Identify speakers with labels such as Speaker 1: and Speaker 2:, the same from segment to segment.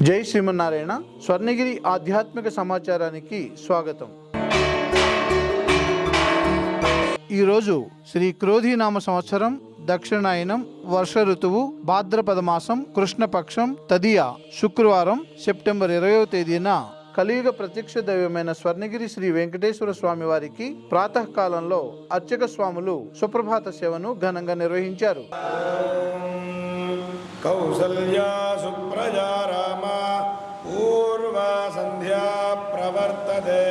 Speaker 1: జై శ్రీమన్నారాయణ. స్వర్ణగిరి ఆధ్యాత్మిక సమాచారానికి స్వాగతం. ఈరోజు శ్రీ క్రోధీనామ సంవత్సరం, దక్షిణాయనం, వర్ష ఋతువు, భాద్రపద మాసం, కృష్ణపక్షం, తదియ, శుక్రవారం, సెప్టెంబర్ 20వ తేదీన కలియుగ ప్రత్యక్ష దైవమైన స్వర్ణగిరి శ్రీ వెంకటేశ్వర స్వామి వారికి ప్రాతకాలంలో అర్చక స్వాములు సుప్రభాత సేవను ఘనంగా నిర్వహించారు.
Speaker 2: కౌసల్యా సుప్రజా రామ పూర్వా సంధ్యా ప్రవర్తతే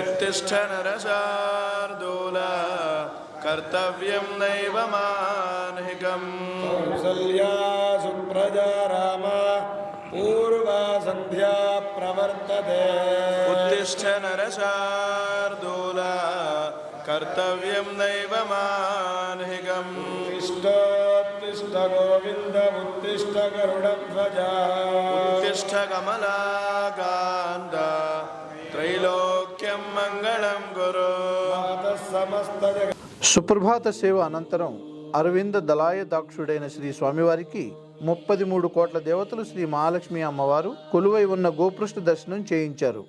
Speaker 2: ఉత్తిష్ఠ నరశార్దూల కర్తవ్యం నైవ మాన్హికం. కౌసల్యా సుప్రజా రామ పూర్వా సంధ్యా ప్రవర్తతే ఉత్తిష్ఠ నరశార్దూల కర్తవ్యం నైవ మాన్హికం. ఉత్తిష్ఠ గోవింద ఉత్తిష్ఠ గరుడధ్వజ ఉత్తిష్ఠ కమలాకాంత త్రైలోక్యం మంగళం గురు. సమస్త
Speaker 1: సుప్రభాత సేవ అనంతరం అరవింద దళాయ దాక్షుడైన శ్రీ స్వామివారికి 33 కోట్ల దేవతలు శ్రీ మహాలక్ష్మి అమ్మవారు కొలువై ఉన్న గోపృష్ఠ దర్శనం చేయించారు.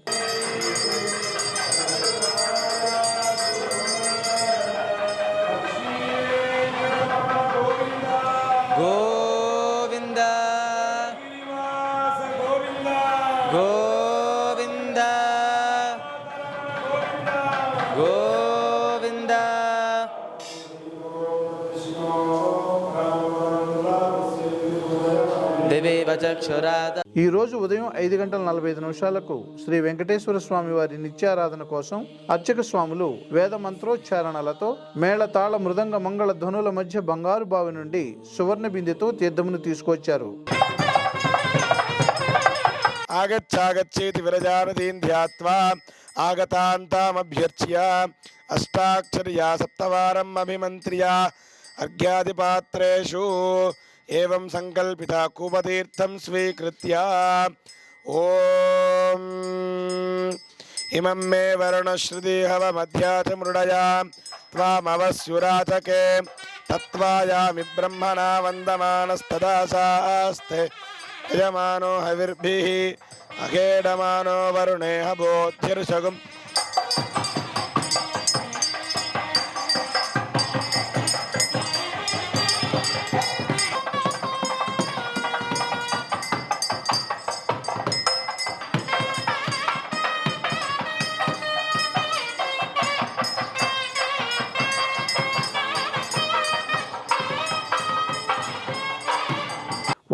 Speaker 1: ఈ రోజు ఉదయం 5:45 శ్రీ వెంకటేశ్వర స్వామి వారి నిత్యారాధన కోసం అర్చక స్వాములు వేద మంత్రోచ్చారణలతో మేళతాళ మృదంగ మంగళ ధ్వనుల మధ్య బంగారు బావి నుండి సువర్ణ బిందెతో తీర్థమును తీసుకొచ్చారు.
Speaker 2: ఆగచ్చాగచ్చేతి విరజానదీన్ ధ్యాత్వా ఆగతాంతామభ్యర్చ్య అష్టాక్షర్యా సప్తవారం అభిమంత్ర్య అర్ఘ్యాదిపాత్రేషు ఏవం సంకల్పిత కూపతీర్థం స్వీకృత్య ఓం ఇమం మే వరుణశ్రుతి హవమధ్యాచ మృడయా త్వామవస్యురాచకే తత్వాయామి బ్రహ్మణా వందమానస్తదాసాస్తే యజమానో హవిర్భిః అఖేడమానో వరుణేహ బోధ్యర్షగుం.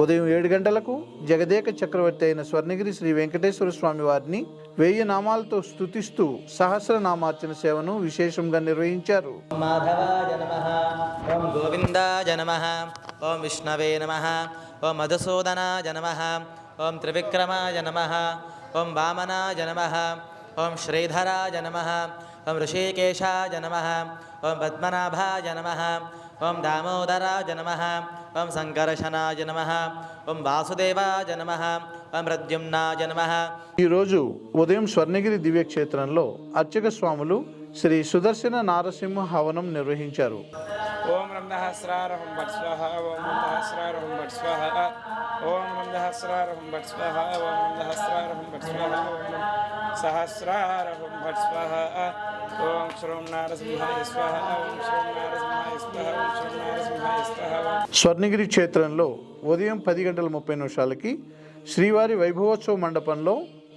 Speaker 1: ఉదయం 7 గంటలకు జగదేక చక్రవర్తి అయిన స్వర్ణగిరి శ్రీ వెంకటేశ్వర స్వామి వారిని 1000 నామాలతో స్తుతిస్తూ సహస్రనామార్చన సేవను విశేషంగా నిర్వహించారు.
Speaker 3: మాధవాయ నమః, ఓం గోవిందాయ నమః, ఓం విష్ణవే నమః, ఓం మధుసూదనాయ నమః, ఓం త్రివిక్రమాయ నమః, ఓం వామనాయ నమః, ఓం శ్రీధరాయ నమః, ఓం ఋషికేశాయ నమః, ఓం పద్మనాభాయ నమః, ఓం దామోదరాయ నమః, ఓం సంకర్షణాయ నమః, ఓం వాసుదేవాయ నమః, ఓం ప్రద్యుమ్నాయ నమః.
Speaker 1: ఈరోజు ఉదయం స్వర్ణగిరి దివ్యక్షేత్రంలో అర్చక స్వాములు శ్రీ సుదర్శన నారసింహ హవనం నిర్వహించారు.
Speaker 4: ఓం నందహస్రారహం భట్ స్వాహ, ఓం నందహస్రారహం భట్ స్వాహ, ఓం నందహస్రారహం భట్ స్వాహ, ఓం నందహస్రారహం భట్ స్వాహ, ఓం సహస్రారహం భట్ స్వాహ, ఓం శ్రోం నారసింహాయ స్వాహ, ఓం శ్రోం నారసింహాయ స్వాహ, ఓం శ్రోం నారసింహాయ స్వాహ.
Speaker 1: స్వర్ణగిరి క్షేత్రంలో ఉదయం 10:30 శ్రీవారి వైభవోత్సవ మండపంలో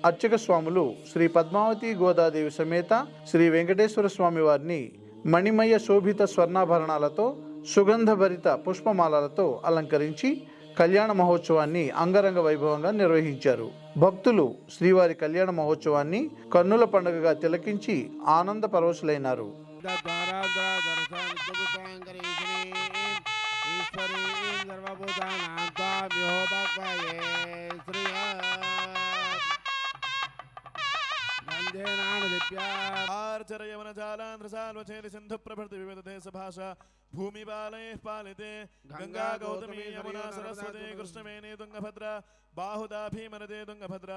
Speaker 1: అర్చక స్వాములు శ్రీ పద్మావతి గోదాదేవి సమేత శ్రీ వెంకటేశ్వర స్వామి వారిని మణిమయ శోభిత స్వర్ణాభరణాలతో సుగంధభరిత పుష్పమాలలతో అలంకరించి కళ్యాణ మహోత్సవాన్ని అంగరంగ వైభవంగా నిర్వహించారు. భక్తులు శ్రీవారి కళ్యాణ మహోత్సవాన్ని కన్నుల పండుగగా తిలకించి ఆనంద పరవశులైనారు.
Speaker 5: భూమిపాలైః పాలితే గంగా గౌతమీ యమునా సరస్వతి కృష్ణవేణి తుంగభద్ర బాహుదా భీమనదే తుంగభద్ర.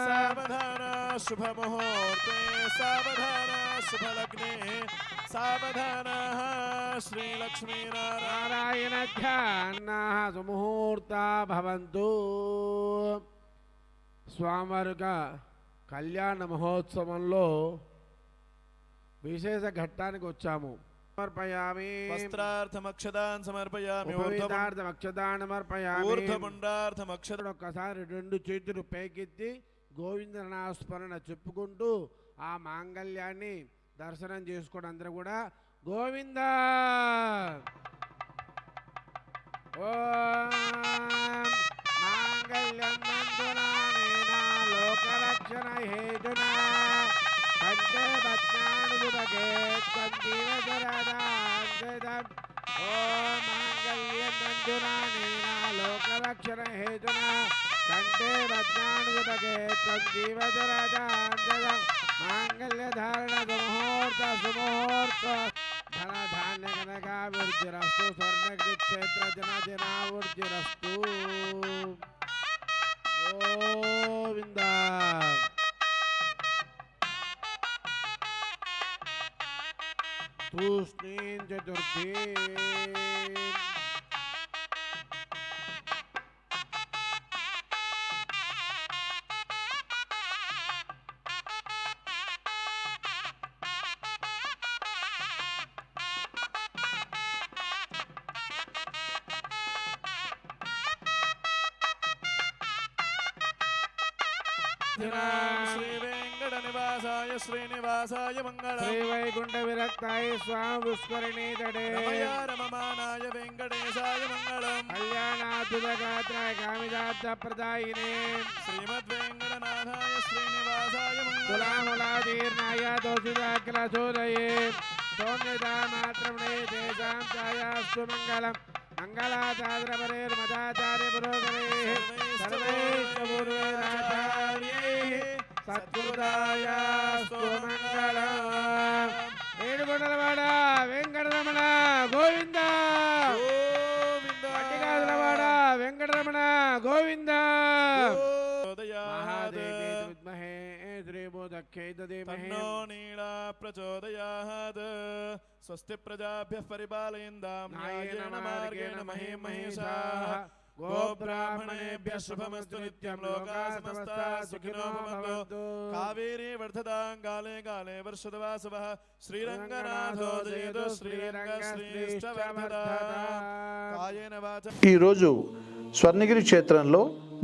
Speaker 5: సావధాన శుభముహూర్తే సావధాన శుభలగ్నే సావధానాః శ్రీలక్ష్మీనారాయణ
Speaker 6: నారాయణధ్యానాः సుముహూర్తా భవంతు. స్వామివారి కళ్యాణ మహోత్సవంలో విశేష ఘట్టానికి వచ్చాము. సమర్పయామి
Speaker 5: వస్త్రార్థమక్షదాన్ సమర్పయామి
Speaker 6: ఉపవీతార్థమక్షదానమర్పయామి.
Speaker 5: ఊర్ధ్వపుండ్రార్థమక్షద
Speaker 6: ఒక్కసారి 2 చేతులు పైకెత్తి గోవిందనాస్మరణ చెప్పుకుంటూ ఆ మాంగళ్యాన్ని దర్శనం చేసుకోవడం. అందరూ కూడా గోవింద ఓం మాంగళ్యం నందునానేన లోకరక్షణ హేతునా కంటే భద్రానుభగే తందీవదరదాంగదం. ఓం మాంగళ్యం నందునానేన లోకరక్షణ హేతునా కంటే భద్రానుభగే తందీవదరదాంగదం. మాంగళ్యధారణ సుముహూర్త ధన ధాన్య కనకాభివృద్ధిరస్తు. స్వర్ణగ్రి క్షేత్ర జన జనాభివృద్ధిరస్తు. గోవింద తూష్ణీం చతుర్థీ
Speaker 5: శ్రీవేంకటనివాసాయ శ్రీనివాసాయ మంగళం.
Speaker 6: శ్రీవైకుంఠ విరక్తాయ స్వామి పుష్కరిణీ తటే
Speaker 5: రమయా రమమానాయ వెంకటేశాయ మంగళం.
Speaker 6: కళ్యాణాద్భుతగాత్రాయ కామిదార్థ ప్రదాయినే
Speaker 5: శ్రీమద్వేంకటనాథాయ శ్రీనివాసాయ మంగళం.
Speaker 6: కులాములాదీర్ణాయ దోషితాఖిలశోదయే సౌమ్యతామాత్రమణే తేషాం ఛాయాస్తు మంగళం. మంగళాచార్యపరేర్మదాచార్య పురోగమేః సర్వైశ్చ పూర్వైరాచార్యైః సత్కృతాయాస్తు మంగళం. ఏడుకొండలవాడ వెంకటరమణ గోవింద. పట్టికాదులవాడ వెంకటరమణ గోవింద. మహాదేవి విద్మహే శ్రీబోధఖ్యై దధీమహి
Speaker 5: తన్నో నీళా ప్రచోదయాత్. స్వస్తి ప్రజాభ్యః పరిపాలయంతాం న్యాయేన మార్గేణ మహీం మహిషాః. గోబ్రాహ్మణేభ్యः శుభమస్తు నిత్యం. లోకాः సమస్తాः సుఖినో భవంతు. కావేరీ వర్ధతాం కాలే కాలే వర్షతవాసవః. శ్రీరంగనాథో జయతు శ్రీరంగశ్రీష్టవర్ధతా. కాయేన వాచ
Speaker 1: ఈరోజు స్వర్ణగిరి క్షేత్రంలో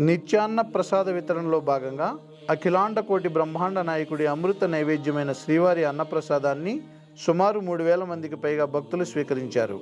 Speaker 1: నిత్యాన్న ప్రసాద వితరణలో భాగంగా అఖిలాండ కోటి బ్రహ్మాండ నాయకుడి అమృత నైవేద్యమైన శ్రీవారి అన్నప్రసాదాన్ని సుమారు 3000 మందికి పైగా భక్తులు స్వీకరించారు.